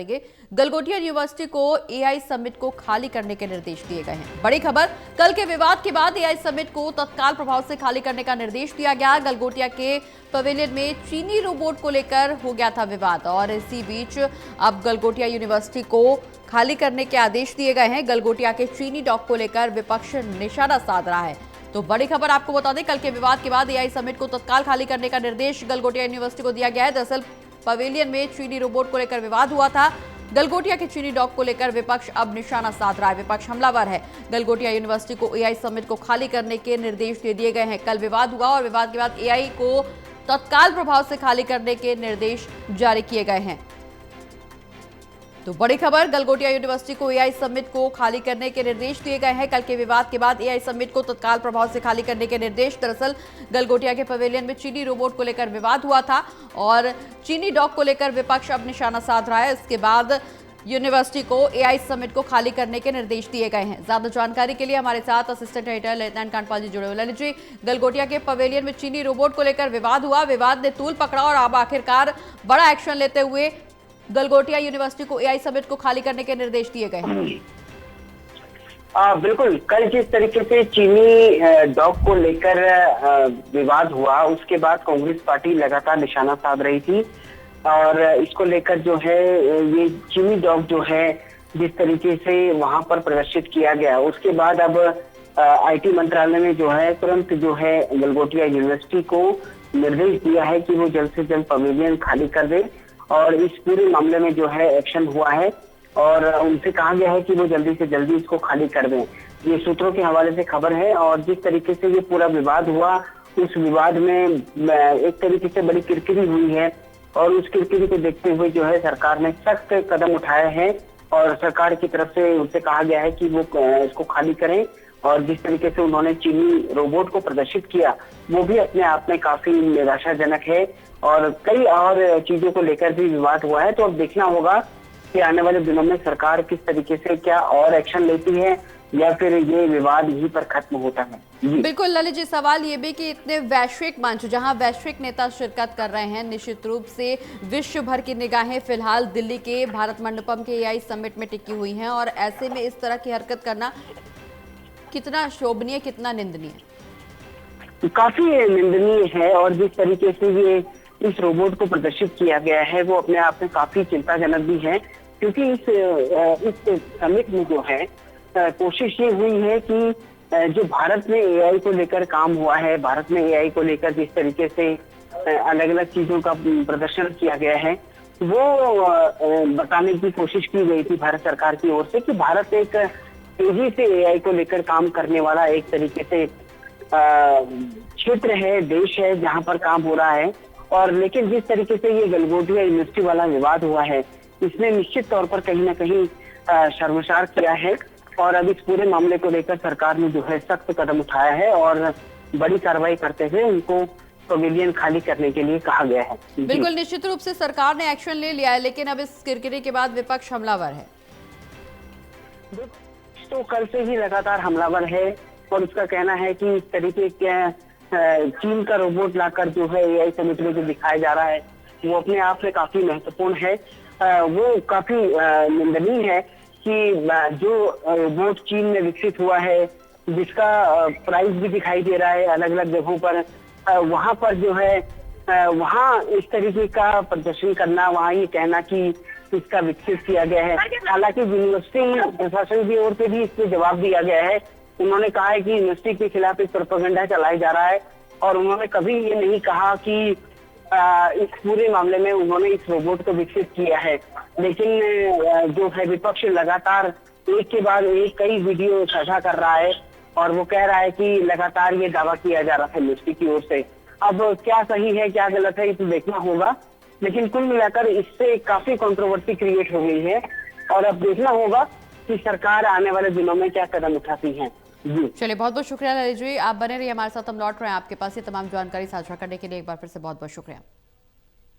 Galgotia university को AI summit को खाली करने के निर्देश दिए गए हैं। बड़ी खबर, कल के विवाद के बाद एआई समिट को तत्काल प्रभाव से खाली करने का निर्देश दिया गया। गलगोटिया के पवेलियन में चीनी रोबोट को लेकर हो गया था विवाद और इसी बीच अब गलगोटिया यूनिवर्सिटी को खाली करने के आदेश दिए गए हैं। गलगोटिया के चीनी डॉक को लेकर विपक्ष निशाना साध रहा है। तो बड़ी खबर आपको बता दें, कल के विवाद के बाद एआई समिट को तत्काल खाली करने का निर्देश गलगोटिया यूनिवर्सिटी को दिया गया है। दरअसल पवेलियन में चीनी रोबोट को लेकर विवाद हुआ था। गलगोटिया के चीनी डॉक को लेकर विपक्ष अब निशाना साध रहा है। विपक्ष हमलावर है। गलगोटिया यूनिवर्सिटी को एआई समिट को खाली करने के निर्देश दे दिए गए हैं। कल विवाद हुआ और विवाद के बाद एआई को तत्काल प्रभाव से खाली करने के निर्देश जारी किए गए हैं। तो बड़ी खबर, गलगोटिया यूनिवर्सिटी को एआई समिट को खाली करने के निर्देश दिए गए हैं। कल के विवाद के बाद एआई समिट को तत्काल प्रभाव से खाली करने के निर्देश। दरअसल गलगोटिया के पवेलियन में चीनी रोबोट को लेकर विवाद हुआ था और चीनी डॉक को लेकर विपक्ष अब निशाना साध रहा है। इसके बाद यूनिवर्सिटी को एआई समिट को खाली करने के निर्देश दिए गए हैं। ज्यादा जानकारी के लिए हमारे साथ असिस्टेंट एडिटर लेफ्टिनेंट कांडपाल जी जुड़े हुए। ललित जी, गलगोटिया के पवेलियन में चीनी रोबोट को लेकर विवाद हुआ, विवाद ने तूल पकड़ा और अब आखिरकार बड़ा एक्शन लेते हुए गलगोटिया यूनिवर्सिटी को एआई समिट को खाली करने के निर्देश दिए गए हैं। बिल्कुल, कल जिस तरीके से चीनी डॉग को लेकर विवाद हुआ, उसके बाद कांग्रेस पार्टी लगातार निशाना साध रही थी और इसको लेकर जो है ये चीनी डॉग जो है जिस तरीके से वहां पर प्रदर्शित किया गया, उसके बाद अब आईटी मंत्रालय ने जो है तुरंत जो है गलगोटिया यूनिवर्सिटी को निर्देश दिया है कि वो जल्द से जल्द पवेलियन खाली कर दे और इस पूरे मामले में जो है एक्शन हुआ है और उनसे कहा गया है कि वो जल्दी से जल्दी इसको खाली कर दें। ये सूत्रों के हवाले से खबर है और जिस तरीके से ये पूरा विवाद हुआ, उस विवाद में एक तरीके से बड़ी किरकिरी हुई है और उस किरकिरी को देखते हुए जो है सरकार ने सख्त कदम उठाए हैं और सरकार की तरफ से उनसे कहा गया है कि वो इसको खाली करें। और जिस तरीके से उन्होंने चीनी रोबोट को प्रदर्शित किया, वो भी अपने आप में काफी निराशाजनक है और कई और चीजों को लेकर भी विवाद हुआ है। तो अब देखना होगा कि आने वाले दिनों में सरकार किस तरीके से क्या और एक्शन लेती है या फिर ये विवाद यहीं पर खत्म होता है। बिल्कुल ललित जी, सवाल ये भी कि इतने वैश्विक मंच जहां वैश्विक नेता शिरकत कर रहे हैं, निश्चित रूप से विश्व भर की निगाहें फिलहाल दिल्ली के भारत मंडपम के एआई समिट में टिकी हुई हैं और ऐसे में इस तरह की हरकत करना कितना शोभनीय, कितना निंदनीय? काफी निंदनीय है और जिस तरीके से ये इस रोबोट को प्रदर्शित किया गया है वो अपने आप में काफी चिंताजनक भी है, क्योंकि इस समिट में जो है कोशिश ये हुई है कि जो भारत में एआई को लेकर काम हुआ है, भारत में एआई को लेकर जिस तरीके से अलग अलग चीजों का प्रदर्शन किया गया है, वो बताने की कोशिश की गई थी भारत सरकार की ओर से कि भारत एक तेजी से एआई को लेकर काम करने वाला एक तरीके से क्षेत्र है, देश है जहां पर काम हो रहा है। और लेकिन जिस तरीके से ये गलगोटिया यूनिवर्सिटी वाला विवाद हुआ है, इसने निश्चित तौर पर कहीं ना कहीं शर्मसार किया है और अब इस पूरे मामले को लेकर सरकार ने जो है सख्त कदम उठाया है और बड़ी कार्रवाई करते हुए उनको पवेलियन खाली करने के लिए कहा गया है। बिल्कुल, निश्चित रूप से सरकार ने एक्शन ले लिया है, लेकिन अब इस किरकिरी के बाद विपक्ष हमलावर है। तो कल से ही लगातार हमलावर है और उसका कहना है कि इस तरीके के चीन का रोबोट लाकर जो है एआई समिट में जो दिखाया जा रहा है वो अपने आप में काफी महत्वपूर्ण है। वो काफी निंदनीय है कि जो रोबोट चीन में विकसित हुआ है, जिसका प्राइस भी दिखाई दे रहा है अलग अलग जगहों पर, वहां पर जो है वहां इस तरीके का प्रदर्शन करना, वहां ये कहना कि इसका विकसित किया गया है। हालांकि यूनिवर्सिटी प्रशासन की ओर से भी इस पे जवाब दिया गया है। उन्होंने कहा है कि यूनिवर्सिटी के खिलाफ एक प्रोपेगेंडा चलाया जा रहा है और उन्होंने कभी ये नहीं कहा कि इस पूरे मामले में उन्होंने इस रोबोट को विकसित किया है। लेकिन जो है विपक्ष लगातार एक के बाद एक कई वीडियो साझा कर रहा है और वो कह रहा है कि लगातार ये दावा किया जा रहा है यूनिवर्सिटी की ओर से। अब क्या सही है क्या गलत है इसे देखना होगा, लेकिन कुल मिलाकर इससे काफी कंट्रोवर्सी क्रिएट हो गई है और अब देखना होगा कि सरकार आने वाले दिनों में क्या कदम उठाती है। चलिए, बहुत बहुत शुक्रिया ललित जी, आप बने रहिए हमारे साथ, हम लौट रहे हैं आपके पास ये तमाम जानकारी साझा करने के लिए। एक बार फिर से बहुत बहुत शुक्रिया।